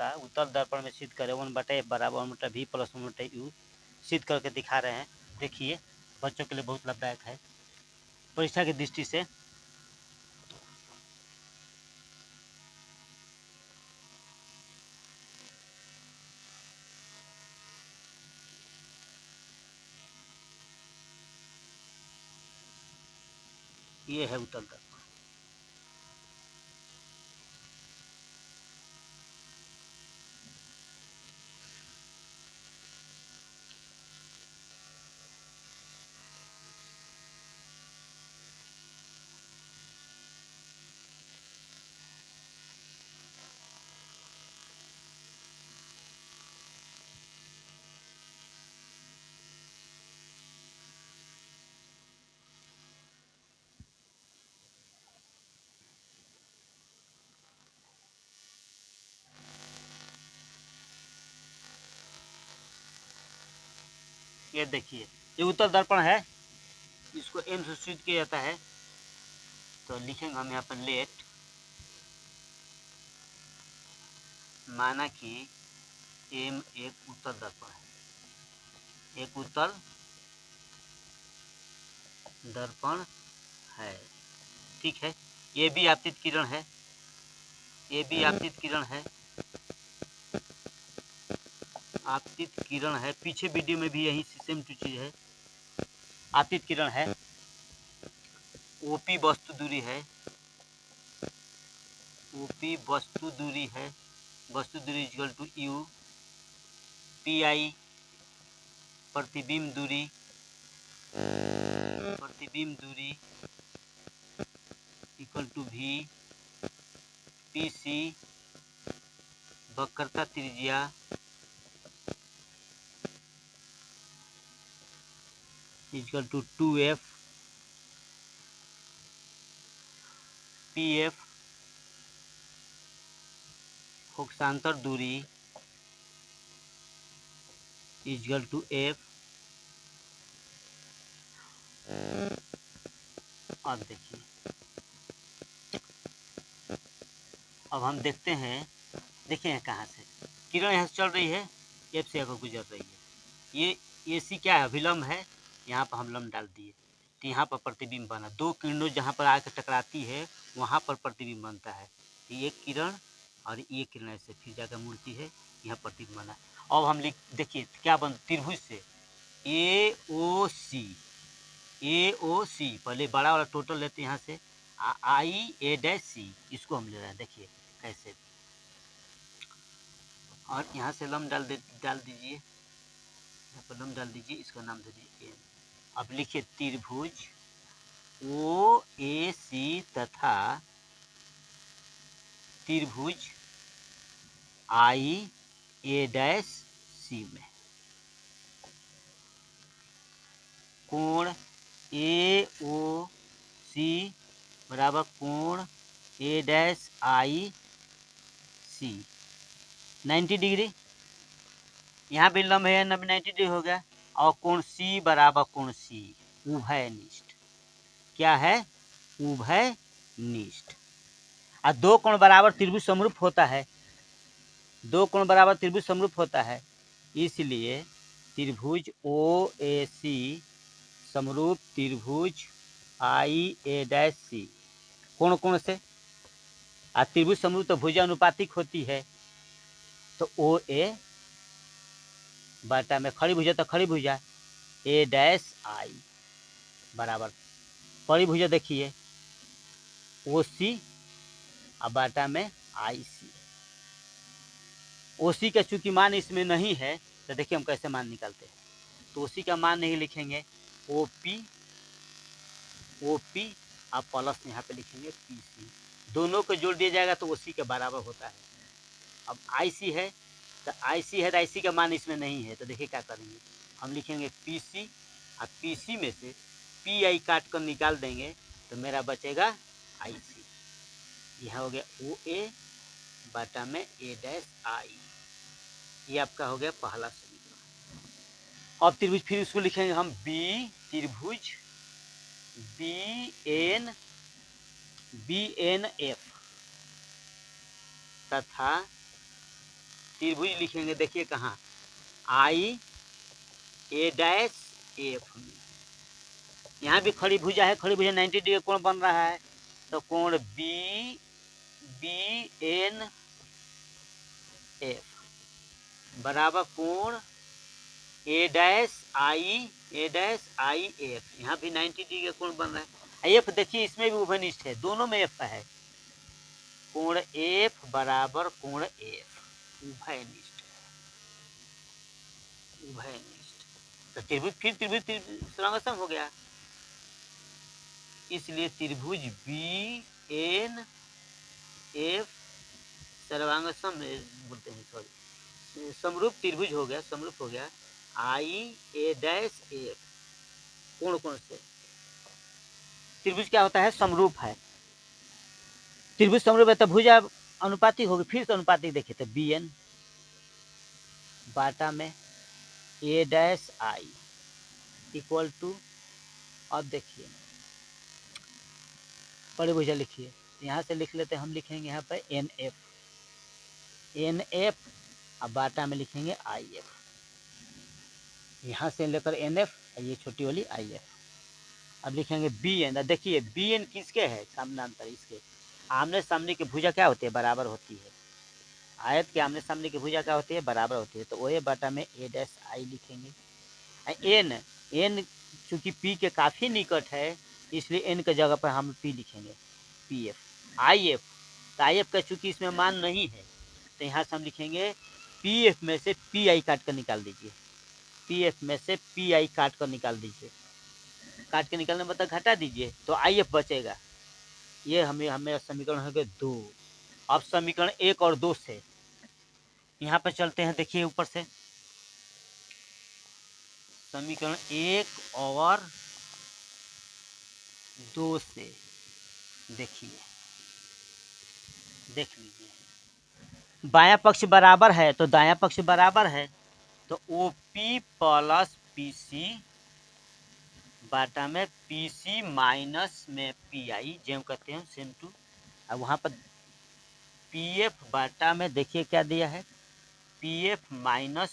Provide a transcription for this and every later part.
का उत्तल दर्पण में सिद्ध करें 1/f बराबर 1/v प्लस 1/u सिद्ध करके दिखा रहे हैं। देखिए बच्चों के लिए बहुत लाभदायक है परीक्षा की दृष्टि से। ये है उत्तल दर्पण। ये देखिए ये उत्तल दर्पण है, इसको एम से सिद्ध किया जाता है। तो लिखेंगे हम यहाँ पर लेट माना कि एम एक उत्तल दर्पण है, एक उत्तल दर्पण है, ठीक है। ये भी आपतित किरण है, ये भी आपतित किरण है, आपतित किरण है। पीछे वीडियो में भी यही सेम टू चीज है, आपतित किरण है। ओपी वस्तु दूरी है, ओपी वस्तु दूरी है, वस्तु दूरी equal to U, P I प्रतिबिंब दूरी, प्रतिबिंब दूरी equal to V, P C वक्रता त्रिज्या equal to 2f, P F फोकसांतर दूरी इक्वल टू एफ। अब देखिए, अब हम देखते हैं, देखिए कहाँ से किरण यहाँ से चल रही है, एफ से आकर गुजर रही है। ये सी क्या है, अभिलंब है, यहाँ पर हम लंब डाल दिए तो यहाँ पर प्रतिबिंब बना। दो किरणों जहाँ पर आकर टकराती है वहाँ पर प्रतिबिंब बनता है। एक किरण और ये किरण ऐसे फिर जाकर मुड़ती है, यहाँ प्रतिबिंब बना। अब हम देखिए क्या बन, त्रिभुज से ए ओ सी, ए ओ सी पहले बड़ा वाला टोटल लेते हैं यहाँ से, आई ए डैश सी, इसको हम ले रहे हैं। देखिए कैसे, और यहाँ से लंब डाल दीजिए, यहाँ पर लंब डाल दीजिए, इसका नाम दे दीजिए एम। अब लिखिए त्रिभुज ओ ए सी तथा त्रिभुज आई ए डैश सी में कोण ए ओ सी बराबर कोण ए डैश आई सी 90 डिग्री। यहाँ भी लंब है 90 डिग्री हो गया। और कोण सी बराबर कोण सी उभयनिष्ठ, क्या है, उभयनिष्ठ। और दो कोण बराबर त्रिभुज समरूप होता है, दो कोण बराबर त्रिभुज समरूप होता है, इसलिए त्रिभुज ओ ए सी समरूप त्रिभुज आई ए डैश सी। कोण कोण से, और त्रिभुज समरूप तो भुजा अनुपातिक होती है, तो ओ ए बाटा में खड़ी भुजा तो खड़ी भुजा ए डैश आई बराबर परिभुजा देखिए ओ सी और बाटा में आई सी। ओ सी का चूंकि मान इसमें नहीं है तो देखिए हम कैसे मान निकालते हैं। तो ओ सी का मान नहीं लिखेंगे, ओ पी आप प्लस यहाँ पे लिखेंगे पी सी, दोनों को जोड़ दिया जाएगा तो ओ सी के बराबर होता है। अब आई सी है तो आई सी है तो आई सी का मान इसमें नहीं है, तो देखिए क्या करेंगे, हम लिखेंगे पी सी और पी सी में से पी आई काट कर निकाल देंगे तो मेरा बचेगा आई सी। यह हो गया ओ ए बाटा में ए डैश आई, ये आपका हो गया पहला समीकरण। अब त्रिभुज फिर उसको लिखेंगे हम बी, त्रिभुज बी एन एफ तथा त्रिभुज लिखेंगे, देखिए कहाँ, आई ए डैश एफ में। यहाँ भी खड़ी भुजा है, खड़ी भुजा 90 डिग्री कोण बन रहा है, तो कोण बी बी एन एफ बराबर कोण ए डैश आई एफ। यहाँ भी 90 डिग्री का कोण बन रहा है। एफ देखिए इसमें भी उभयनिष्ठ है, दोनों में एफ है। कोण एफ बराबर कोण एफ उभयनिष्ठ है, उभयनिष्ठ। तो त्रिभुज फिर त्रिभुज सर्वांगसम हो गया। इसलिए त्रिभुज बी एन एफ सर्वांगसम बोलते हैं, सॉरी, समरूप त्रिभुज हो गया, समरूप हो गया। आई ए डैश एफ कोण कोण से। त्रिभुज क्या होता है, समरूप है। त्रिभुज समरूप है तो भुजा अनुपातिक होगी। फिर से अनुपातिक देखे तो बी एन बाटा में ए डैश आई इक्वल टू, अब देखिए बड़ी भुजा लिखिए, यहाँ से लिख लेते हैं, हम लिखेंगे यहाँ पर एन एफ अब बाटा में लिखेंगे आई एफ, यहाँ से लेकर एन एफ, ये छोटी वाली आई एफ। अब लिखेंगे बी एन। देखिए बी एन किसके है, समानांतर, इसके आमने सामने की भुजा क्या होती है, बराबर होती है। आयत के आमने सामने की भुजा क्या होती है, बराबर होती है। तो ओ ए बाटा में ए डैश आई लिखेंगे। एन चूंकि पी के काफ़ी निकट है, इसलिए एन के जगह पर हम पी लिखेंगे, पी एफ। आई एफ, तो आई एफ का चूंकि इसमें मान नहीं है, तो यहाँ से हम लिखेंगे पी एफ में से पी आई काट कर निकाल दीजिए, पी एफ में से पी आई काट कर निकाल दीजिए। काट के निकालने मतलब घटा दीजिए, तो आई एफ बचेगा। ये हमें समीकरण हो गए 2। अब समीकरण 1 और 2 से यहाँ पर चलते हैं। देखिए ऊपर से समीकरण 1 और 2 से देखिए, देख लीजिए, बायां पक्ष बराबर है तो दायां पक्ष बराबर है, तो O P plus P C बाटा में पी सी माइनस में पी आई, जेम कहते हैं सेम टू। अब वहाँ पर पी एफ बाटा में देखिए क्या दिया है, P F minus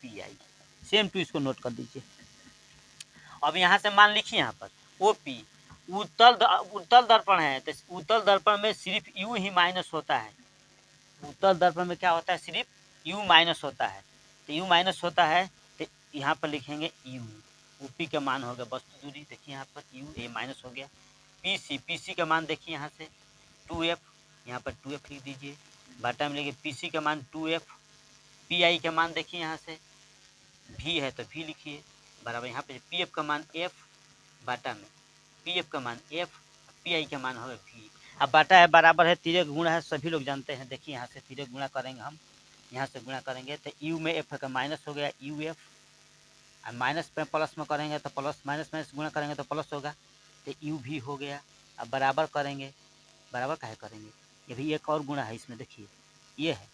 P I, same too, इसको नोट कर दीजिए। अब यहाँ से मान लिखिए, यहाँ पर ओ पी उत्तल दर्पण है, तो उत्तल दर्पण में सिर्फ यू ही माइनस होता है। उत्तल दर्पण में क्या होता है, सिर्फ यू माइनस होता है। तो यू माइनस होता है, तो यहाँ पर लिखेंगे यू, ओपी का मान हो गया वस्तु दूरी, देखिए यहाँ पर यू ए माइनस हो गया। पीसी का मान देखिए यहाँ से 2f, यहाँ पर 2f लिख दीजिए, बाटा में लेंगे पीसी का मान 2f, पीआई का मान देखिए यहाँ से भी है तो भी लिखिए, बराबर यहाँ पे पीएफ का मान f बाटा में पीएफ का मान f, पीआई का मान होगा v। अब बाटा है, बराबर है, तिर्यक गुणा है, सभी लोग जानते हैं। देखिए यहाँ से तिर्यक गुणा करेंगे, हम यहाँ से गुणा करेंगे तो यू में एफ का माइनस हो गया यू एफ, माइनस पे प्लस में करेंगे तो प्लस, माइनस माइनस गुणा करेंगे तो प्लस होगा, तो यू भी हो गया। अब बराबर करेंगे, बराबर काहे करेंगे, ये भी एक और गुणा है इसमें, देखिए ये है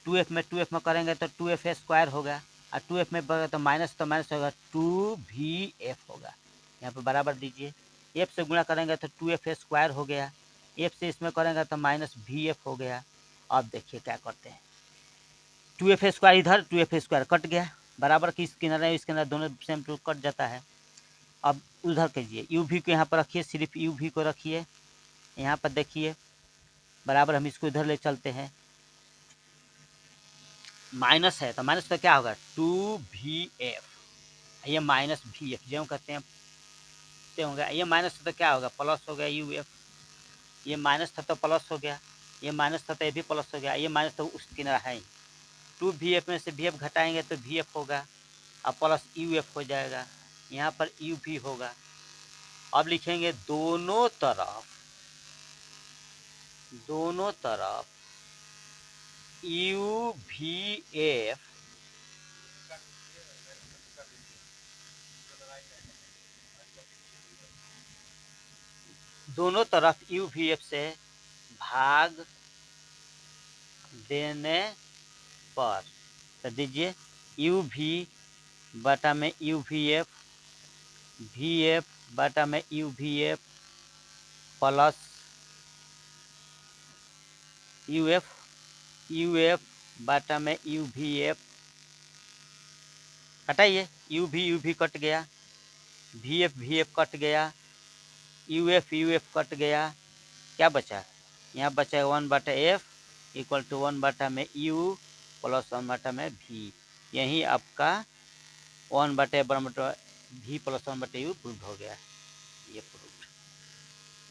2f में करेंगे तो 2f स्क्वायर होगा, और 2f में तो माइनस होगा 2vf होगा। यहाँ पर बराबर दीजिए, f से गुणा करेंगे तो 2f स्क्वायर हो गया, f से इसमें करेंगे तो माइनस vf हो गया। अब देखिए क्या करते हैं, 2f स्क्वायर इधर, 2f स्क्वायर कट गया, बराबर की इस किनारे इस किनारे दोनों सेम टू कट जाता है। अब उधर कीजिए, यू भी को यहाँ पर रखिए, सिर्फ यू भी को रखिए, यहाँ पर देखिए बराबर, हम इसको इधर ले चलते हैं, माइनस है तो माइनस का क्या होगा 2vf, ये माइनस vf जो कहते हैं ते होगा, ये माइनस तो क्या होगा प्लस हो गया uf, ये माइनस था तो प्लस हो गया, ये माइनस था तो ये भी प्लस हो गया, ये माइनस तो उस किनारा है 2vf में से vf घटाएंगे तो vf होगा, अब प्लस uf हो जाएगा, यहाँ पर u भी होगा। अब लिखेंगे दोनों तरफ UVF दोनों तरफ UVF से भाग देने पर, तो दीजिए UV बटा में UVF, VF बटा में UVF प्लस UF बाटा में यू भी एफ हटाइए, यू भी कट गया, भी एफ कट गया, यू एफ कट गया, क्या बचा? यहाँ बचा है 1/f इक्वल टू 1 में यू प्लस 1 में भी। यही आपका 1/f बराबर भी प्लस 1/u प्रूव हो गया। ये प्रूव